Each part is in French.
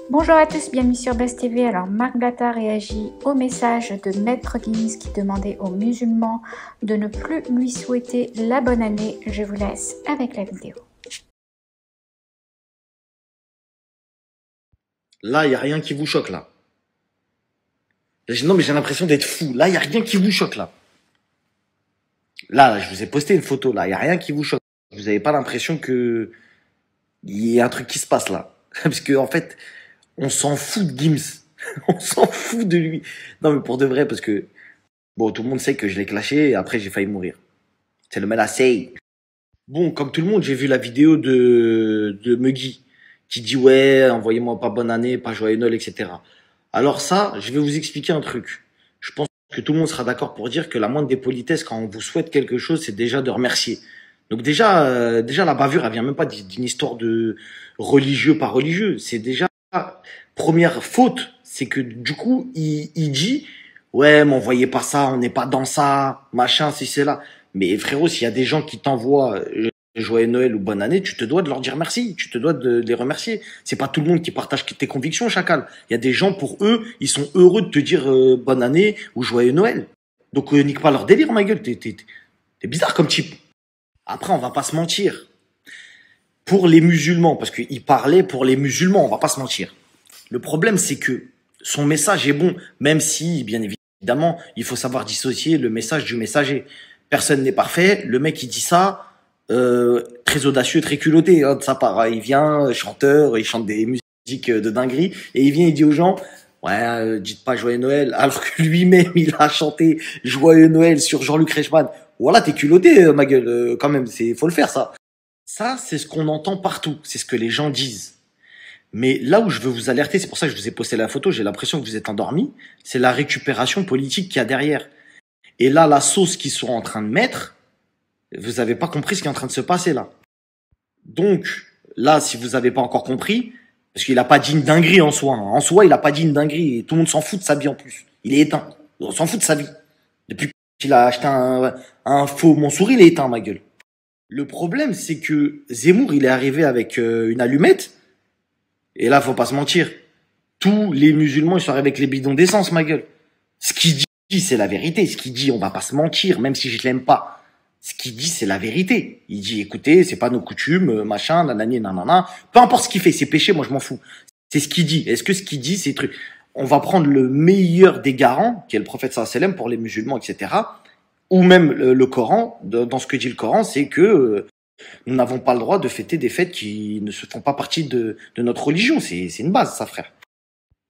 Bonjour à tous, bienvenue sur Buzz TV. Alors Marc Blatta réagit au message de Maître Gims qui demandait aux musulmans de ne plus lui souhaiter la bonne année. Je vous laisse avec la vidéo. Là, il n'y a rien qui vous choque, là. Non, mais j'ai l'impression d'être fou. Là, il n'y a rien qui vous choque, là. Là, je vous ai posté une photo, là. Il n'y a rien qui vous choque. Vous n'avez pas l'impression que il y a un truc qui se passe, là. Parce que, en fait, on s'en fout de Gims. On s'en fout de lui. Non, mais pour de vrai, parce que, bon, tout le monde sait que je l'ai clashé et après, j'ai failli mourir. C'est le menacé. Bon, comme tout le monde, j'ai vu la vidéo de Muggy qui dit ouais, envoyez-moi pas bonne année, pas joyeux Noël, etc. Alors ça, je vais vous expliquer un truc. Je pense que tout le monde sera d'accord pour dire que la moindre des politesses quand on vous souhaite quelque chose, c'est déjà de remercier. Donc déjà la bavure, elle vient même pas d'une histoire de religieux pas religieux. C'est déjà première faute, c'est que du coup il dit ouais, m'envoyez pas ça, on n'est pas dans ça, machin, si c'est là. Mais frérot, s'il y a des gens qui t'envoient joyeux Noël ou bonne année, tu te dois de leur dire merci, tu te dois de les remercier. C'est pas tout le monde qui partage tes convictions, chacal. Il y a des gens, pour eux, ils sont heureux de te dire bonne année ou joyeux Noël. Donc nique pas leur délire, ma gueule, t'es bizarre comme type. Après, on va pas se mentir. Pour les musulmans, parce qu'il parlait pour les musulmans, on va pas se mentir. Le problème, c'est que son message est bon, même si, bien évidemment, il faut savoir dissocier le message du messager. Personne n'est parfait. Le mec, il dit ça, très audacieux, très culotté, hein, de sa part. Il vient, chanteur, il chante des musiques de dinguerie, et il vient, il dit aux gens, ouais, dites pas Joyeux Noël, alors que lui-même, il a chanté Joyeux Noël sur Jean-Luc Reichmann. Voilà, t'es culotté, ma gueule, quand même, faut le faire, ça. Ça, c'est ce qu'on entend partout, c'est ce que les gens disent. Mais là où je veux vous alerter, c'est pour ça que je vous ai posté la photo, j'ai l'impression que vous êtes endormi, c'est la récupération politique qu'il y a derrière. Et là, la sauce qu'ils sont en train de mettre, vous avez pas compris ce qui est en train de se passer là. Donc, là, si vous avez pas encore compris, parce qu'il a pas dit une dinguerie en soi. Hein. En soi, il a pas dit une dinguerie. Et tout le monde s'en fout de sa vie en plus. Il est éteint. On s'en fout de sa vie. Depuis qu'il a acheté un faux Montsouris, il est éteint, ma gueule. Le problème, c'est que Zemmour, il est arrivé avec une allumette. Et là, faut pas se mentir. Tous les musulmans, ils sont arrivés avec les bidons d'essence, ma gueule. Ce qu'il dit, c'est la vérité. Ce qu'il dit, on va pas se mentir, même si je l'aime pas. Ce qu'il dit, c'est la vérité. Il dit, écoutez, c'est pas nos coutumes, machin, nanani, nanana. Peu importe ce qu'il fait, c'est péché, moi je m'en fous. C'est ce qu'il dit. Est-ce que ce qu'il dit, c'est truc. On va prendre le meilleur des garants, qui est le prophète sallallahu alayhi wa sallam pour les musulmans, etc. Ou même le Coran. Dans ce que dit le Coran, c'est que nous n'avons pas le droit de fêter des fêtes qui ne se font pas partie de notre religion. C'est une base, ça, frère.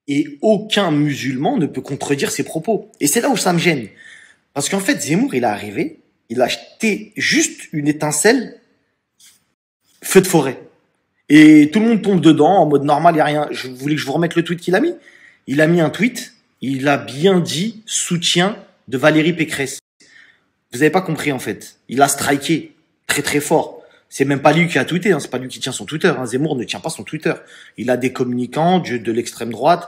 Et aucun musulman ne peut contredire ses propos. Et c'est là où ça me gêne. Parce qu'en fait, Zemmour, il est arrivé, il a acheté juste une étincelle, feu de forêt. Et tout le monde tombe dedans, en mode normal, il n'y a rien. Je voulais que je vous remette le tweet qu'il a mis. Il a mis un tweet, il a bien dit soutien de Valérie Pécresse. Vous n'avez pas compris, en fait. Il a striké très très fort. C'est même pas lui qui a tweeté, hein. C'est pas lui qui tient son Twitter. Hein. Zemmour ne tient pas son Twitter. Il a des communicants de l'extrême droite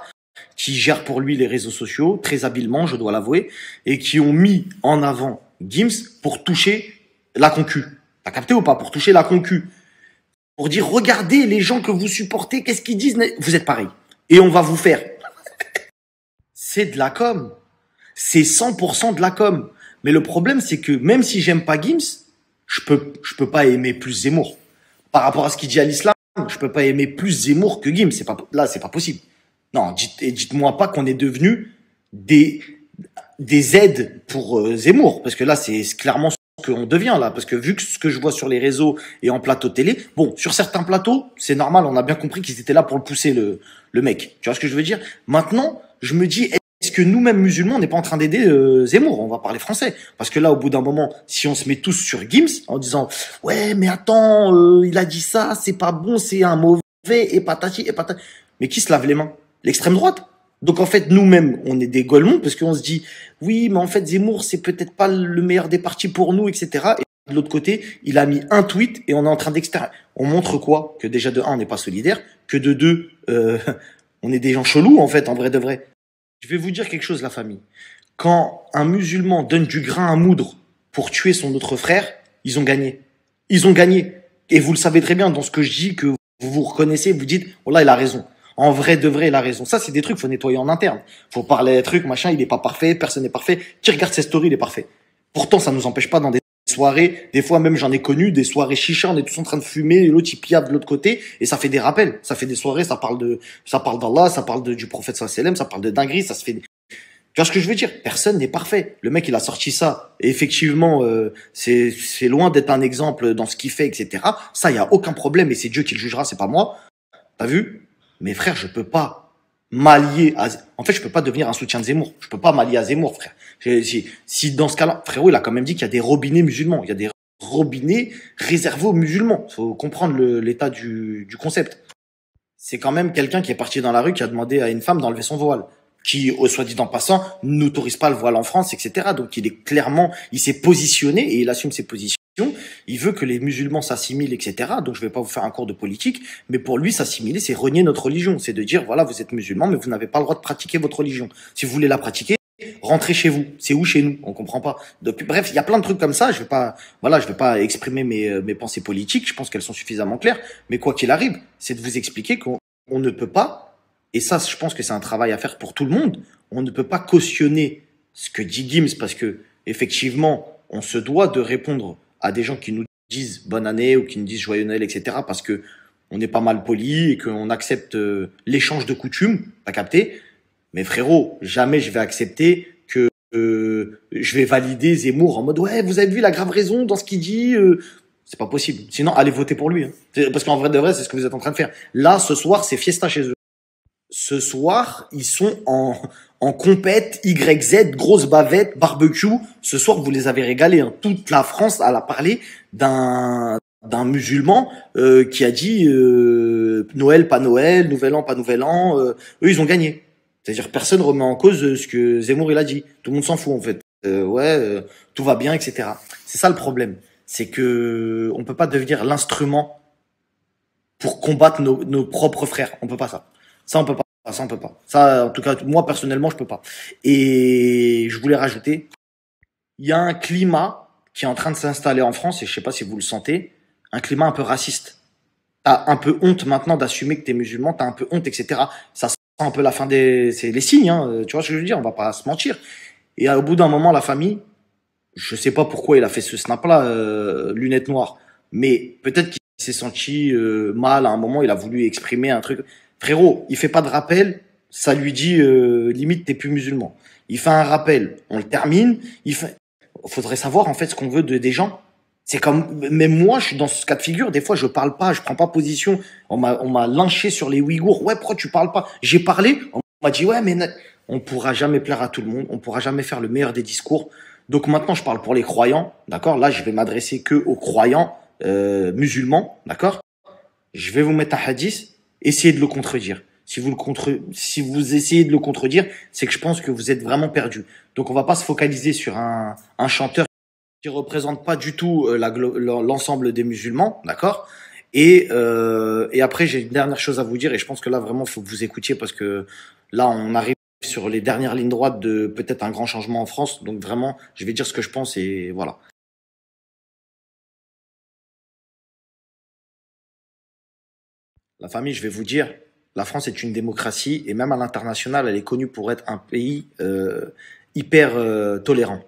qui gèrent pour lui les réseaux sociaux, très habilement, je dois l'avouer, et qui ont mis en avant Gims pour toucher la concu. T'as capté ou pas? Pour toucher la concu. Pour dire, regardez les gens que vous supportez, qu'est-ce qu'ils disent? Vous êtes pareil. Et on va vous faire. C'est de la com. C'est 100% de la com. Mais le problème, c'est que même si j'aime pas Gims, je peux pas aimer plus Zemmour. Par rapport à ce qu'il dit à l'islam, je peux pas aimer plus Zemmour que Gims. Là, c'est pas possible. Non, dites-moi pas qu'on est devenu des aides pour Zemmour, parce que là, c'est clairement ce qu'on devient là, parce que vu que ce que je vois sur les réseaux et en plateau télé, bon, sur certains plateaux, c'est normal, on a bien compris qu'ils étaient là pour le pousser, le mec. Tu vois ce que je veux dire? Maintenant, je me dis, est-ce que nous-mêmes musulmans, on n'est pas en train d'aider Zemmour? On va parler français. Parce que là, au bout d'un moment, si on se met tous sur Gims, en disant, ouais, mais attends, il a dit ça, c'est pas bon, c'est un mauvais, et patati, et patati. Mais qui se lave les mains? L'extrême droite. Donc en fait, nous-mêmes, on est des golemons parce qu'on se dit, oui, mais en fait, Zemmour, c'est peut-être pas le meilleur des partis pour nous, etc. Et de l'autre côté, il a mis un tweet et on est en train d'extérieur. On montre quoi? Que déjà de un, on n'est pas solidaire, que de deux, on est des gens chelous, en fait, en vrai de vrai. Je vais vous dire quelque chose, la famille. Quand un musulman donne du grain à moudre pour tuer son autre frère, ils ont gagné. Ils ont gagné. Et vous le savez très bien, dans ce que je dis, que vous vous reconnaissez, vous dites, oh là, il a raison. en vrai de vrai, il a raison. Ça, c'est des trucs, faut nettoyer en interne. Faut parler des trucs, machin, il est pas parfait, personne n'est parfait. Qui regarde ses stories, il est parfait. Pourtant, ça nous empêche pas dans des soirées, des fois même j'en ai connu, des soirées chicha, on est tous en train de fumer, et l'autre il piave de l'autre côté, et ça fait des rappels. Ça fait des soirées, ça parle d'Allah, ça parle du prophète sallallahu alayhi wa sallam, ça parle de dinguerie, ça se fait. Tu vois ce que je veux dire? Personne n'est parfait. Le mec, il a sorti ça. Et effectivement, c'est loin d'être un exemple dans ce qu'il fait, etc. Ça, il y a aucun problème et c'est Dieu qui le jugera, c'est pas moi. T'as vu? Mais frère, je peux pas m'allier à... En fait, je peux pas devenir un soutien de Zemmour. Je peux pas m'allier à Zemmour, frère. Si dans ce cas-là, frérot, il a quand même dit qu'il y a des robinets musulmans. Il y a des robinets réservés aux musulmans. Faut comprendre l'état du concept. C'est quand même quelqu'un qui est parti dans la rue, qui a demandé à une femme d'enlever son voile, qui, au soit dit en passant, n'autorise pas le voile en France, etc. Donc il s'est positionné et il assume ses positions. Il veut que les musulmans s'assimilent, etc. Donc je vais pas vous faire un cours de politique, mais pour lui, s'assimiler, c'est renier notre religion. C'est de dire, voilà, vous êtes musulmans, mais vous n'avez pas le droit de pratiquer votre religion. Si vous voulez la pratiquer, rentrez chez vous. C'est où chez nous? On comprend pas. Donc, bref, il y a plein de trucs comme ça. Je vais pas exprimer mes pensées politiques. Je pense qu'elles sont suffisamment claires. Mais quoi qu'il arrive, c'est de vous expliquer qu'on ne peut pas. Et ça, je pense que c'est un travail à faire pour tout le monde. On ne peut pas cautionner ce que dit Gims parce que, effectivement, on se doit de répondre à des gens qui nous disent bonne année ou qui nous disent joyeux Noël, etc. parce que on est pas mal poli et qu'on accepte l'échange de coutumes. T'as capté? Mais frérot, jamais je vais accepter que je vais valider Zemmour en mode ouais, vous avez vu, il a grave raison dans ce qu'il dit. C'est pas possible. Sinon, allez voter pour lui. Hein. Parce qu'en vrai de vrai, c'est ce que vous êtes en train de faire. Là, ce soir, c'est fiesta chez eux. Ce soir, ils sont en compète, YZ, grosse bavette, barbecue. Ce soir, vous les avez régalés. Hein. Toute la France, elle a parlé d'un musulman qui a dit Noël, pas Noël, Nouvel An, pas Nouvel An. Eux, ils ont gagné. C'est-à-dire personne remet en cause ce que Zemmour il a dit. Tout le monde s'en fout en fait. Tout va bien, etc. C'est ça le problème. C'est que on peut pas devenir l'instrument pour combattre nos propres frères. On peut pas ça. Ça, on peut pas. Ça, on peut pas. Ça, en tout cas, moi, personnellement, je peux pas. Et je voulais rajouter, il y a un climat qui est en train de s'installer en France, et je sais pas si vous le sentez, un climat un peu raciste. T'as un peu honte maintenant d'assumer que t'es musulman, t'as un peu honte, etc. Ça sent un peu la fin c'est les signes, hein. Tu vois ce que je veux dire? On va pas se mentir. Et au bout d'un moment, la famille, je sais pas pourquoi il a fait ce snap-là, lunettes noires, mais peut-être qu'il s'est senti mal à un moment, il a voulu exprimer un truc. Frérot, il fait pas de rappel, ça lui dit limite t'es plus musulman. Il fait un rappel, on le termine. Faudrait savoir en fait ce qu'on veut des gens. C'est comme, même moi, je suis dans ce cas de figure. Des fois, je parle pas, je prends pas position. On m'a lynché sur les Ouïghours. Ouais, pourquoi tu parles pas? J'ai parlé. On m'a dit ouais, mais on pourra jamais plaire à tout le monde. On pourra jamais faire le meilleur des discours. Donc maintenant, je parle pour les croyants, d'accord? Là, je vais m'adresser que aux croyants musulmans, d'accord? Je vais vous mettre un hadith. Essayez de le contredire. Si vous essayez de le contredire, c'est que je pense que vous êtes vraiment perdu. Donc on va pas se focaliser sur un chanteur qui représente pas du tout l'ensemble des musulmans, d'accord? Et après j'ai une dernière chose à vous dire et je pense que là vraiment faut que vous écoutiez parce que là on arrive sur les dernières lignes droites de peut-être un grand changement en France. Donc vraiment, je vais dire ce que je pense et voilà. La famille, je vais vous dire, la France est une démocratie et même à l'international, elle est connue pour être un pays hyper tolérant.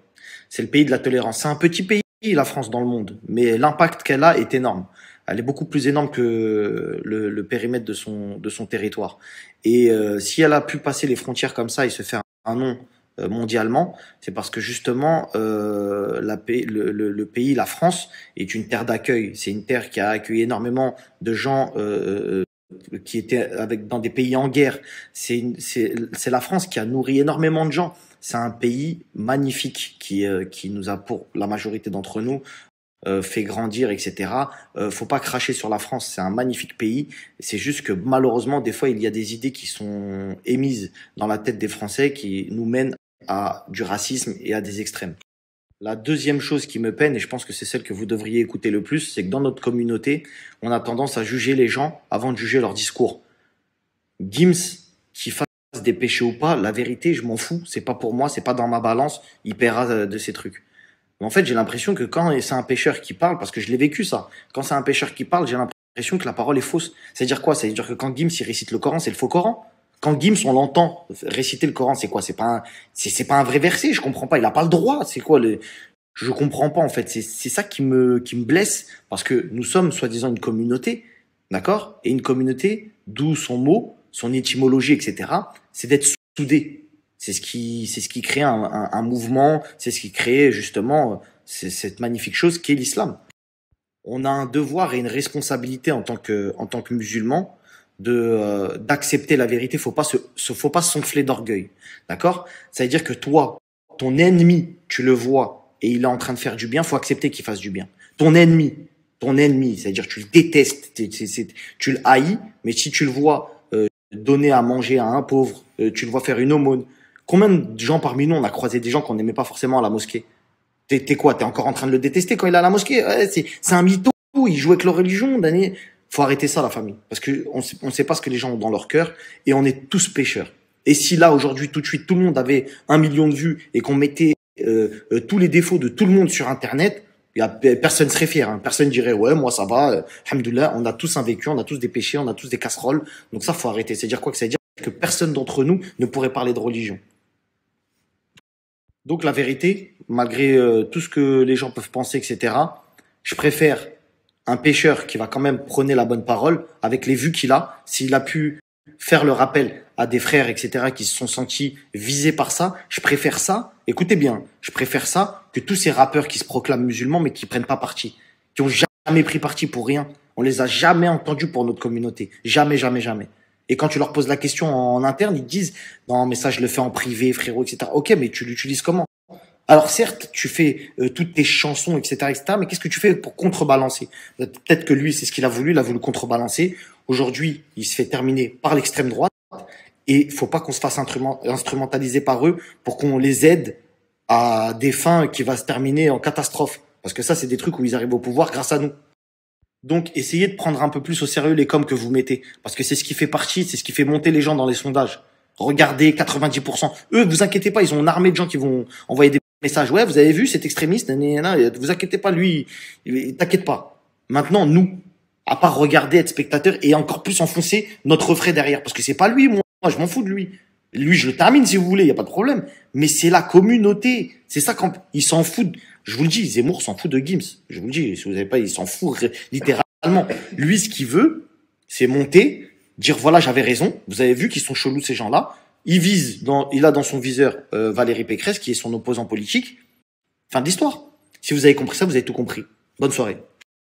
C'est le pays de la tolérance. C'est un petit pays, la France, dans le monde, mais l'impact qu'elle a est énorme. Elle est beaucoup plus énorme que le périmètre de son territoire. Et si elle a pu passer les frontières comme ça et se faire un nom mondialement, c'est parce que justement le pays, la France, est une terre d'accueil. C'est une terre qui a accueilli énormément de gens qui étaient dans des pays en guerre. C'est la France qui a nourri énormément de gens. C'est un pays magnifique qui nous a, pour la majorité d'entre nous, fait grandir, etc. Faut pas cracher sur la France, c'est un magnifique pays. C'est juste que malheureusement, des fois, il y a des idées qui sont émises dans la tête des Français qui nous mènent à du racisme et à des extrêmes. La deuxième chose qui me peine, et je pense que c'est celle que vous devriez écouter le plus, c'est que dans notre communauté, on a tendance à juger les gens avant de juger leur discours. Gims, qui fasse des péchés ou pas, la vérité, je m'en fous. C'est pas pour moi, c'est pas dans ma balance. Il paiera de ces trucs. Mais en fait, j'ai l'impression que quand c'est un pécheur qui parle, parce que je l'ai vécu ça, quand c'est un pécheur qui parle, j'ai l'impression l'impression que la parole est fausse. C'est-à-dire quoi? C'est-à-dire que quand Gims il récite le Coran, c'est le faux Coran. Quand Gims on l'entend réciter le Coran, c'est quoi? C'est pas un vrai verset. Je comprends pas. Il a pas le droit. C'est quoi le? Je comprends pas en fait. C'est ça qui me blesse parce que nous sommes soi-disant une communauté, d'accord? Et une communauté d'où son mot, son étymologie, etc. C'est d'être soudé. C'est ce qui crée un mouvement. C'est ce qui crée justement cette magnifique chose qu'est l'islam. On a un devoir et une responsabilité en tant que musulman d'accepter la vérité. Faut pas s'enfler d'orgueil, d'accord? Ça veut dire que toi, ton ennemi, tu le vois et il est en train de faire du bien, faut accepter qu'il fasse du bien. Ton ennemi, c'est-à-dire que tu le détestes, tu le haïs, mais si tu le vois donner à manger à un pauvre, tu le vois faire une aumône. Combien de gens parmi nous on a croisé des gens qu'on n'aimait pas forcément à la mosquée? T'es quoi? T'es encore en train de le détester quand il est à la mosquée? Ouais, c'est un mytho. Il joue avec leur religion. Faut arrêter ça, la famille. Parce que on sait pas ce que les gens ont dans leur cœur et on est tous pécheurs. Et si là, aujourd'hui, tout de suite, tout le monde avait 1 million de vues et qu'on mettait tous les défauts de tout le monde sur Internet, personne serait fier. Hein. Personne dirait, ouais, moi, ça va. Alhamdoulilah, on a tous un vécu, on a tous des péchés, on a tous des casseroles. Donc ça, faut arrêter. C'est dire quoi? Que ça veut dire que personne d'entre nous ne pourrait parler de religion. Donc la vérité, malgré tout ce que les gens peuvent penser, etc., je préfère un pécheur qui va quand même prôner la bonne parole avec les vues qu'il a, s'il a pu faire le rappel à des frères, etc., qui se sont sentis visés par ça, je préfère ça, écoutez bien, je préfère ça que tous ces rappeurs qui se proclament musulmans mais qui prennent pas parti, qui ont jamais pris parti pour rien. On les a jamais entendus pour notre communauté. Jamais, jamais, jamais. Et quand tu leur poses la question en interne, ils te disent non, mais ça, je le fais en privé, frérot, etc. Ok, mais tu l'utilises comment? Alors certes, tu fais toutes tes chansons, etc., etc., mais qu'est-ce que tu fais pour contrebalancer? Peut-être que lui, c'est ce qu'il a voulu, il a voulu contrebalancer. Aujourd'hui, il se fait terminer par l'extrême droite et il faut pas qu'on se fasse instrumentaliser par eux pour qu'on les aide à des fins qui vont se terminer en catastrophe. Parce que ça, c'est des trucs où ils arrivent au pouvoir grâce à nous. Donc, essayez de prendre un peu plus au sérieux les coms que vous mettez. Parce que c'est ce qui fait partie, c'est ce qui fait monter les gens dans les sondages. Regardez, 90%. Eux, vous inquiétez pas, ils ont une armée de gens qui vont envoyer des messages. Ouais, vous avez vu cet extrémiste, vous inquiétez pas, lui, t'inquiète pas. Maintenant, nous, à part regarder, être spectateur et encore plus enfoncer notre refrain derrière. Parce que c'est pas lui, moi, je m'en fous de lui. Lui, je le termine si vous voulez, y a pas de problème. Mais c'est la communauté. C'est ça quand il s'en fout. Je vous le dis, Zemmour s'en fout de Gims. Je vous le dis, si vous savez pas, il s'en fout littéralement. Lui, ce qu'il veut, c'est monter, dire voilà, j'avais raison. Vous avez vu qu'ils sont chelous ces gens-là. Il a dans son viseur Valérie Pécresse, qui est son opposant politique. Fin d'histoire. Si vous avez compris ça, vous avez tout compris. Bonne soirée.